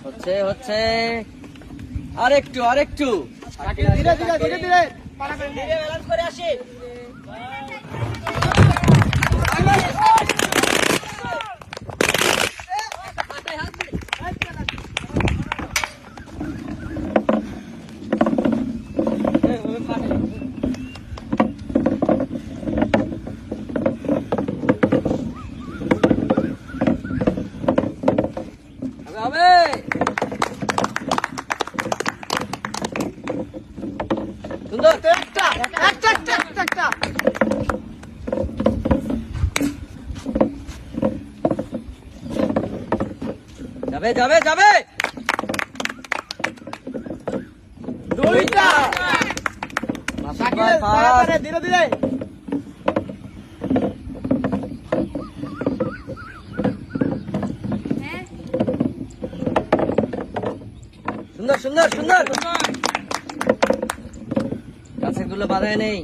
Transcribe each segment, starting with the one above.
হচ্ছে হচ্ছে আরেকটু আরেকটু ধীরে ধীরে ধীরে ধীরে ব্যালেন্স করে আসি। সুন্দর একটা যাবে যাবে যাবে দুইটা শাকিল তাড়াতাড়ি ধীরে ধীরে সুন্দর সুন্দর সুন্দর কাছে গুলো বাধায় নেই।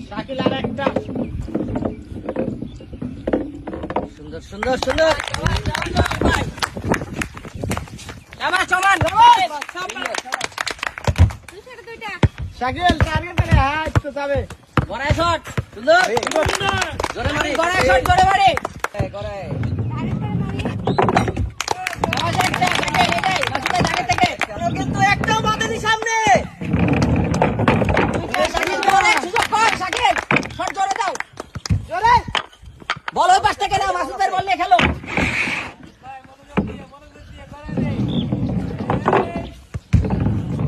শাকিল আর একটা সুন্দর সুন্দর সুন্দর শাকিল টার্গেট পেলে হ্যাঁ তো যাবে গড়াই শট সুন্দর জোরে মারি গড়াই শট জোরে মারি গড়াই কিন্তু একটাও বাঁধেনি সামনে। বল ওই পাশ থেকে নাও, মাসুদের বল নিয়ে খেলো।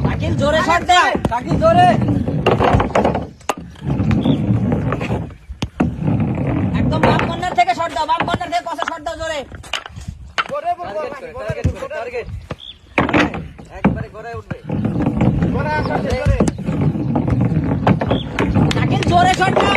শাকিল জোরে শট দাও, শাকিল জোরে একদম বাম কর্নার থেকে শট দাও, বাম কর্নার থেকে পাশে শট দাও জোরে। একবারে গড়ায় উঠবে। শাকিল জোরে শট দাও।